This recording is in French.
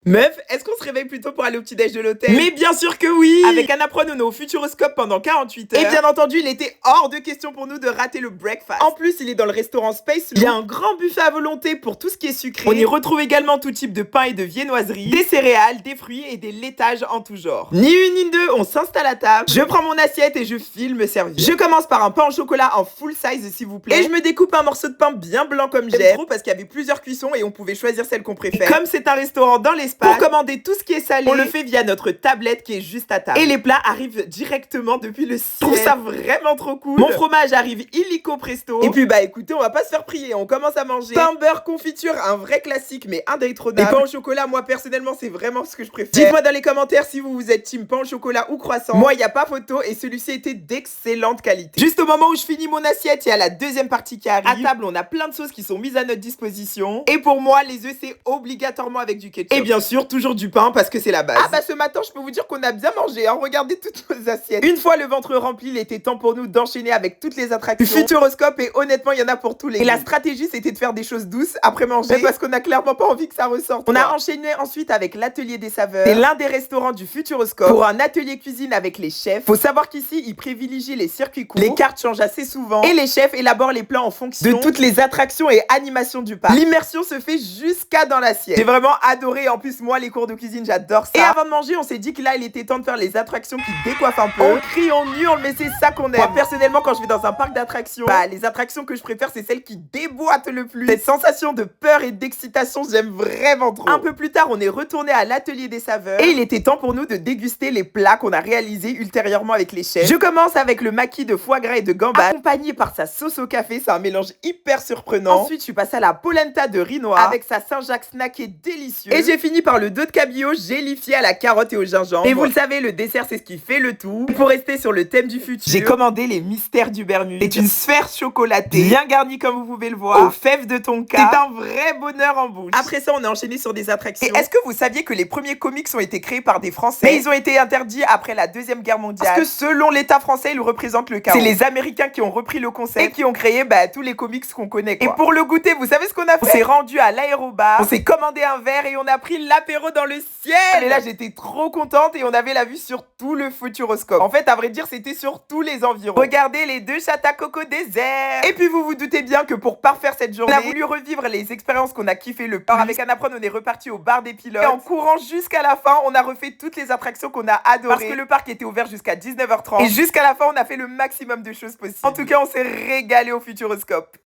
Meuf, est-ce qu'on se réveille plutôt pour aller au petit-déj de l'hôtel? Mais bien sûr que oui! Avec Annapron, on est au Futuroscope pendant 48 heures. Et bien entendu, il était hors de question pour nous de rater le breakfast. En plus, il est dans le restaurant Space Loop. Il y a un grand buffet à volonté pour tout ce qui est sucré. On y retrouve également tout type de pain et de viennoiseries, des céréales, des fruits et des laitages en tout genre. Ni une ni deux, on s'installe à table. Je prends mon assiette et je file me servir. Je commence par un pain au chocolat en full size, s'il vous plaît. Et je me découpe un morceau de pain bien blanc comme j'aime trop parce qu'il y avait plusieurs cuissons et on pouvait choisir celle qu'on préfère. Et comme c'est un restaurant dans l'espace, pour commander tout ce qui est salé, on le fait via notre tablette qui est juste à table. Et les plats arrivent directement depuis le ciel. Je trouve ça vraiment trop cool. Mon fromage arrive illico presto. Et puis bah écoutez, on va pas se faire prier, on commence à manger. Pain, beurre, confiture, un vrai classique mais indétrônable. Et pain au chocolat, moi personnellement, c'est vraiment ce que je préfère. Dites-moi dans les commentaires si vous êtes team pain au chocolat ou croissant. Moi, il y a pas photo et celui-ci était d'excellente qualité. Juste au moment où je finis mon assiette, il y a la deuxième partie qui arrive. À table, on a plein de sauces qui sont mises à notre disposition. Et pour moi, les œufs, c'est obligatoirement avec du ketchup. Et bien sûr, toujours du pain parce que c'est la base. Ah bah ce matin, je peux vous dire qu'on a bien mangé, hein. Regardez toutes nos assiettes. Une fois le ventre rempli, il était temps pour nous d'enchaîner avec toutes les attractions du Futuroscope et honnêtement, il y en a pour tous les goûts. Et la stratégie, c'était de faire des choses douces après manger parce qu'on a clairement pas envie que ça ressorte. On a enchaîné ensuite avec l'atelier des saveurs. C'est l'un des restaurants du Futuroscope pour un atelier cuisine avec les chefs. Faut savoir qu'ici, ils privilégient les circuits courts. Les cartes changent assez souvent et les chefs élaborent les plats en fonction de toutes les attractions et animations du parc. L'immersion se fait jusqu'à dans l'assiette. J'ai vraiment adoré. En plus, moi, les cours de cuisine, j'adore ça. Et avant de manger, on s'est dit que là, il était temps de faire les attractions qui décoiffent un peu. On crie, on hurle, mais c'est ça qu'on aime. Moi, personnellement, quand je vais dans un parc d'attractions, bah, les attractions que je préfère, c'est celles qui déboîtent le plus. Cette sensation de peur et d'excitation, j'aime vraiment trop. Un peu plus tard, on est retourné à l'atelier des saveurs et il était temps pour nous de déguster les plats qu'on a réalisés ultérieurement avec les chefs. Je commence avec le maquis de foie gras et de gambas, accompagné par sa sauce au café. C'est un mélange hyper surprenant. Ensuite, je suis passée à la polenta de riz noir avec sa Saint-Jacques snacké délicieux. Et j'ai fini par le dos de cabillaud gélifié à la carotte et au gingembre. Et vous le savez, le dessert, c'est ce qui fait le tout. Et pour rester sur le thème du futur, j'ai commandé les mystères du Bermude. C'est une sphère chocolatée, bien garnie comme vous pouvez le voir, aux fèves de tonka. C'est un vrai bonheur en bouche. Après ça, on a enchaîné sur des attractions. Et est-ce que vous saviez que les premiers comics ont été créés par des Français? Mais ils ont été interdits après la Deuxième Guerre mondiale. Parce que selon l'État français, ils représentent le chaos. C'est les Américains qui ont repris le concept et qui ont créé tous les comics qu'on connaît, quoi. Et pour le goûter, vous savez ce qu'on a fait? On s'est rendu à l'aérobar, on s'est commandé un verre et on a pris l'apéro dans le ciel. Et là, j'étais trop contente et on avait la vue sur tout le Futuroscope. En fait, à vrai dire, c'était sur tous les environs. Regardez les deux chattes à coco désert. Et puis, vous vous doutez bien que pour parfaire cette journée, on a voulu revivre les expériences qu'on a kiffé le plus. Avec Annapron, on est reparti au bar des pilotes. Et en courant jusqu'à la fin, on a refait toutes les attractions qu'on a adorées. Parce que le parc était ouvert jusqu'à 19h30. Et jusqu'à la fin, on a fait le maximum de choses possibles. En tout cas, on s'est régalé au Futuroscope.